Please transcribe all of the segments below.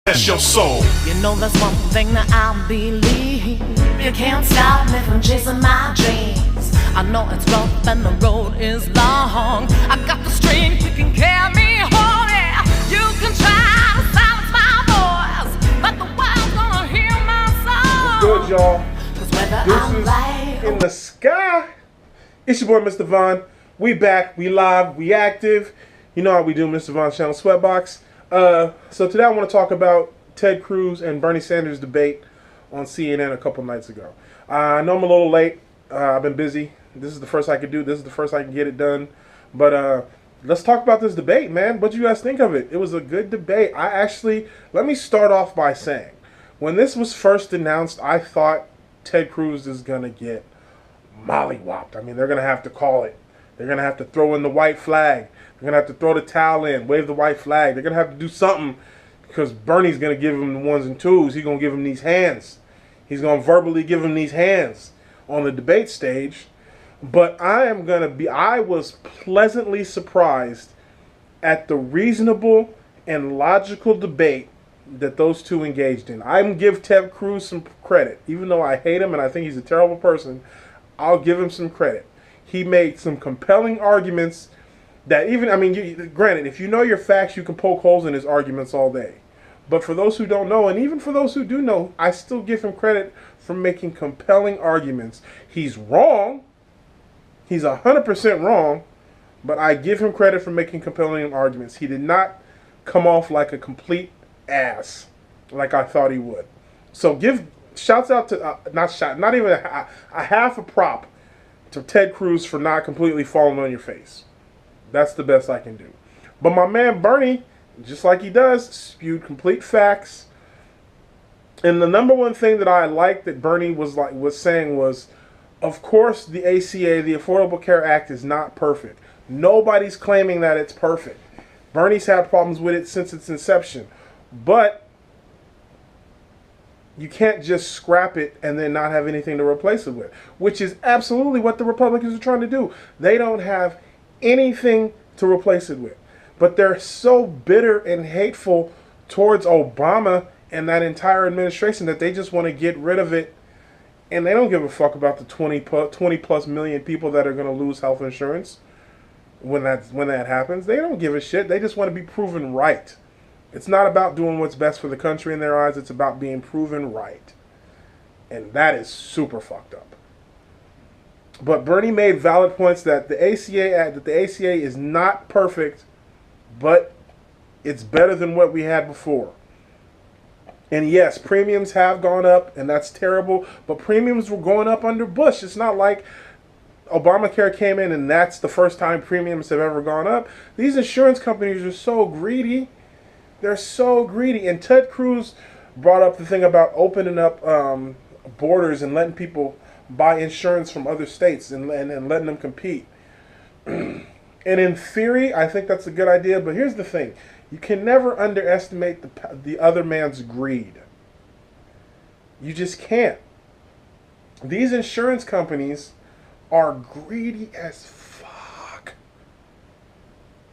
That's your soul. You know that's one thing that I believe. You can't stop me from chasing my dreams. I know it's rough and the road is long. I got the strength you can carry me home. Yeah. You can try to silence my voice, but the world's gonna hear my song. What's good, y'all? 'Cause whether This I'm is right In the Sky. It's your boy, Mr. Von. We back, we live, we active. You know how we do, Mr. Von's channel, Sweatbox. So today I want to talk about Ted Cruz and Bernie Sanders debate on CNN a couple nights ago. I know I'm a little late. I've been busy. This is the first I could do. This is the first I can get it done. But let's talk about this debate, man. What do you guys think of it? It was a good debate. Let me start off by saying, when this was first announced, I thought Ted Cruz is going to get mollywopped. I mean, they're going to have to call it. They're going to have to throw in the white flag. They're going to have to throw the towel in, wave the white flag. They're going to have to do something because Bernie's going to give him the ones and twos. He's going to give him these hands. He's going to verbally give him these hands on the debate stage. But I was pleasantly surprised at the reasonable and logical debate that those two engaged in. I'm going to give Ted Cruz some credit. Even though I hate him and I think he's a terrible person, I'll give him some credit. He made some compelling arguments that granted, if you know your facts, you can poke holes in his arguments all day. But for those who don't know, and even for those who do know, I still give him credit for making compelling arguments. He's wrong. He's 100% wrong. But I give him credit for making compelling arguments. He did not come off like a complete ass like I thought he would. So give shouts out to, not even a half a prop to Ted Cruz for not completely falling on your face. That's the best I can do. But my man Bernie, just like he does, spewed complete facts. And the number one thing that I liked that Bernie was saying was, of course, the ACA, the Affordable Care Act, is not perfect. Nobody's claiming that it's perfect. Bernie's had problems with it since its inception. But you can't just scrap it and then not have anything to replace it with, which is absolutely what the Republicans are trying to do. They don't have anything to replace it with. But they're so bitter and hateful towards Obama and that entire administration that they just want to get rid of it. And they don't give a fuck about the 20 plus million people that are going to lose health insurance when that happens. They don't give a shit. They just want to be proven right. It's not about doing what's best for the country in their eyes. It's about being proven right. And that is super fucked up. But Bernie made valid points that the ACA is not perfect, but it's better than what we had before. And yes, premiums have gone up, and that's terrible. But premiums were going up under Bush. It's not like Obamacare came in and that's the first time premiums have ever gone up. These insurance companies are so greedy. They're so greedy. And Ted Cruz brought up the thing about opening up borders and letting people buy insurance from other states and letting them compete. And in theory, I think that's a good idea. But here's the thing. You can never underestimate the other man's greed. You just can't. These insurance companies are greedy as fuck.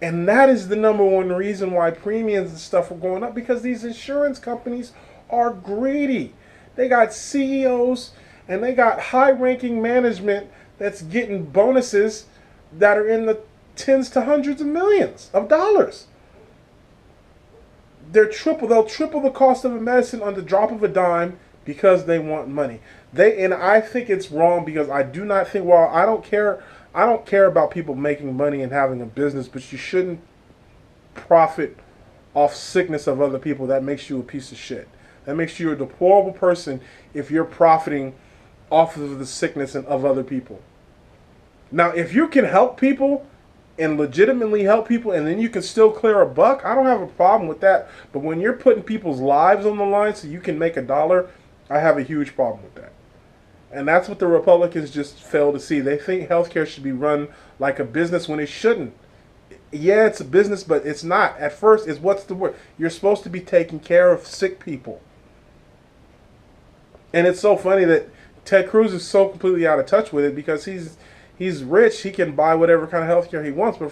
And that is the number one reason why premiums and stuff are going up, because these insurance companies are greedy. They got CEOs and they got high-ranking management that's getting bonuses that are in the tens to hundreds of millions of dollars. They'll triple the cost of a medicine on the drop of a dime because they want money. And I think it's wrong, because I do not think, well, I don't care about people making money and having a business, but you shouldn't profit off sickness of other people. That makes you a piece of shit. That makes you a deplorable person if you're profiting off of the sickness of other people. Now, if you can help people and legitimately help people, and then you can still clear a buck, I don't have a problem with that. But when you're putting people's lives on the line so you can make $1, I have a huge problem with that. And that's what the Republicans just fail to see. They think healthcare should be run like a business when it shouldn't. Yeah, it's a business, but it's not. At first, it's what's the word? You're supposed to be taking care of sick people. And it's so funny that Ted Cruz is so completely out of touch with it, because he's rich. He can buy whatever kind of healthcare he wants. But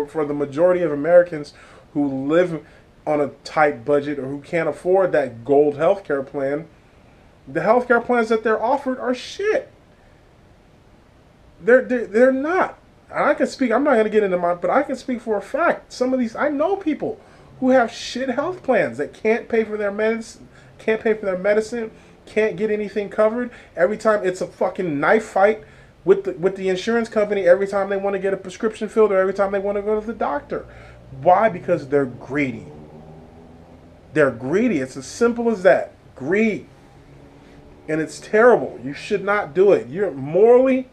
for the majority of Americans who live on a tight budget or who can't afford that gold healthcare plan, the healthcare plans that they're offered are shit. They're not. And I can speak. I'm not going to get into but I can speak for a fact. Some of these, I know people who have shit health plans that can't pay for their medicine, can't get anything covered. Every time it's a fucking knife fight with the insurance company. Every time they want to get a prescription filled, or every time they want to go to the doctor. Why? Because they're greedy. They're greedy. It's as simple as that. Greed. And it's terrible. You should not do it. You're morally.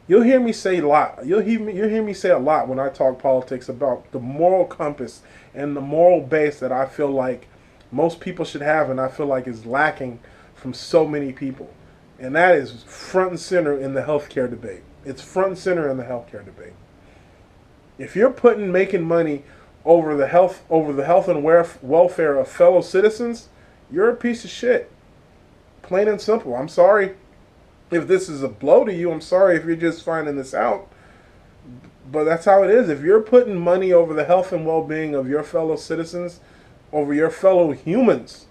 You'll hear me say a lot. You'll hear me say a lot when I talk politics about the moral compass and the moral base that I feel like most people should have, and I feel like is lacking from so many people. And that is front and center in the healthcare debate. It's front and center in the healthcare debate. If you're making money over the health and welfare of fellow citizens, you're a piece of shit. Plain and simple. I'm sorry if this is a blow to you. I'm sorry if you're just finding this out. But that's how it is. If you're putting money over the health and well-being of your fellow citizens, over your fellow humans,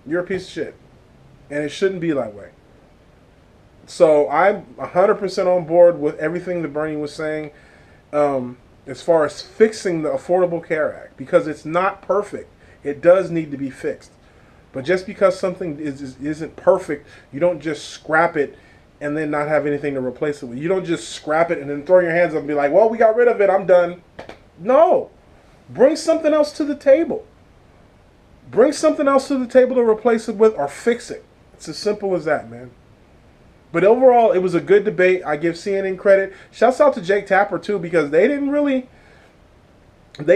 you're a piece of shit. And it shouldn't be that way. So I'm 100% on board with everything that Bernie was saying as far as fixing the Affordable Care Act. Because it's not perfect. It does need to be fixed. But just because something isn't perfect, you don't just scrap it and then not have anything to replace it with. You don't just scrap it and then throw your hands up and be like, well, we got rid of it, I'm done. No. Bring something else to the table. Bring something else to the table to replace it with, or fix it. It's as simple as that, man. But overall, it was a good debate. I give CNN credit. Shouts out to Jake Tapper, too, because they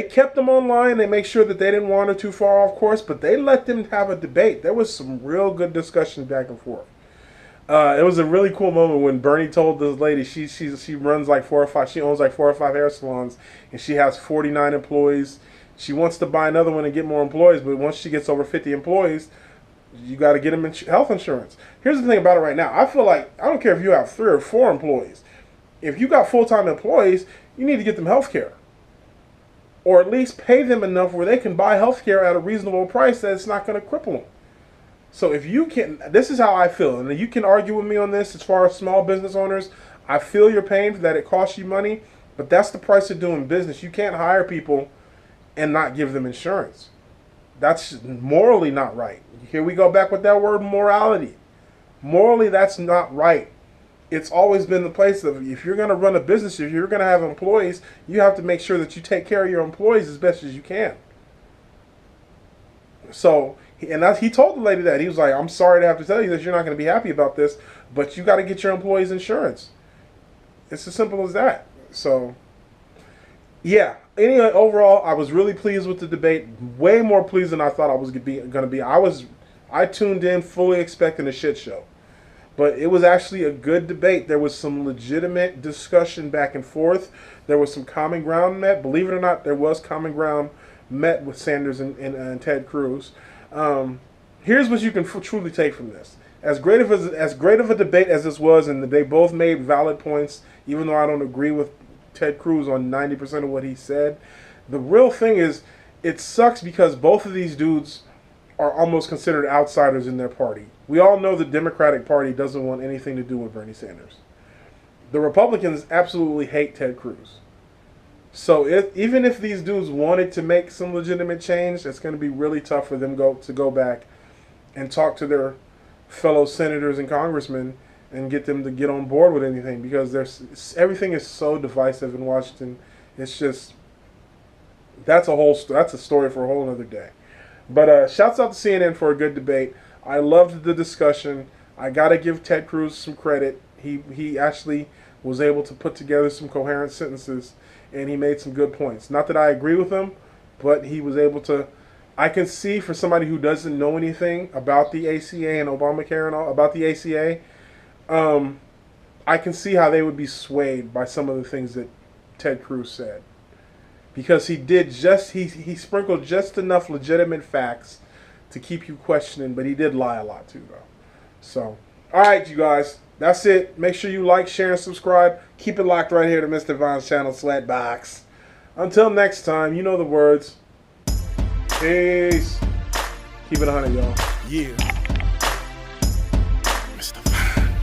kept them online. They make sure that they didn't wander too far off course, but they let them have a debate. There was some real good discussion back and forth. It was a really cool moment when Bernie told this lady she runs like 4 or 5. She owns like 4 or 5 hair salons, and she has 49 employees. She wants to buy another one and get more employees, but once she gets over 50 employees, you got to get them health insurance. Here's the thing about it right now. I feel like, I don't care if you have 3 or 4 employees. If you got full-time employees, you need to get them health care. Or at least pay them enough where they can buy health care at a reasonable price that it's not going to cripple them. So if you can, this is how I feel. And you can argue with me on this as far as small business owners. I feel your pain that it costs you money, but that's the price of doing business. You can't hire people and not give them insurance. That's morally not right. Here we go back with that word morality. Morally, that's not right. It's always been the place of, if you're going to run a business, if you're going to have employees, you have to make sure that you take care of your employees as best as you can. So, and he told the lady that. He was like, I'm sorry to have to tell you that you're not going to be happy about this, but you got to get your employees insurance. It's as simple as that. So, yeah. Anyway, overall, I was really pleased with the debate. Way more pleased than I thought I was going to be. I tuned in fully expecting a shit show. But it was actually a good debate. There was some legitimate discussion back and forth. There was some common ground met. Believe it or not, there was common ground met with Sanders and Ted Cruz. Here's what you can truly take from this. As great of a debate as this was, and they both made valid points, even though I don't agree with Ted Cruz on 90% of what he said, the real thing is, it sucks because both of these dudes are almost considered outsiders in their party. We all know the Democratic Party doesn't want anything to do with Bernie Sanders. The Republicans absolutely hate Ted Cruz. So even if these dudes wanted to make some legitimate change, it's going to be really tough for them to go back and talk to their fellow senators and congressmen and get them to get on board with anything, because everything is so divisive in Washington. It's just, that's a story for a whole other day. But shouts out to CNN for a good debate. I loved the discussion. I got to give Ted Cruz some credit. He actually was able to put together some coherent sentences, and he made some good points. Not that I agree with him, but he was able to. I can see, for somebody who doesn't know anything about the ACA and Obamacare and all about the ACA, I can see how they would be swayed by some of the things that Ted Cruz said. Because he sprinkled just enough legitimate facts to keep you questioning, but he did lie a lot too, though. So, all right, you guys, that's it. Make sure you like, share, and subscribe. Keep it locked right here to Mr. Von's channel, Sweatbox. Until next time, you know the words. Peace. Keep it 100, y'all. Yeah. Mr. Vine.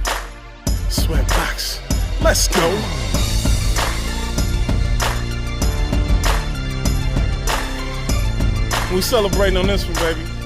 Sweatbox. Let's go. We celebrating on this one, baby.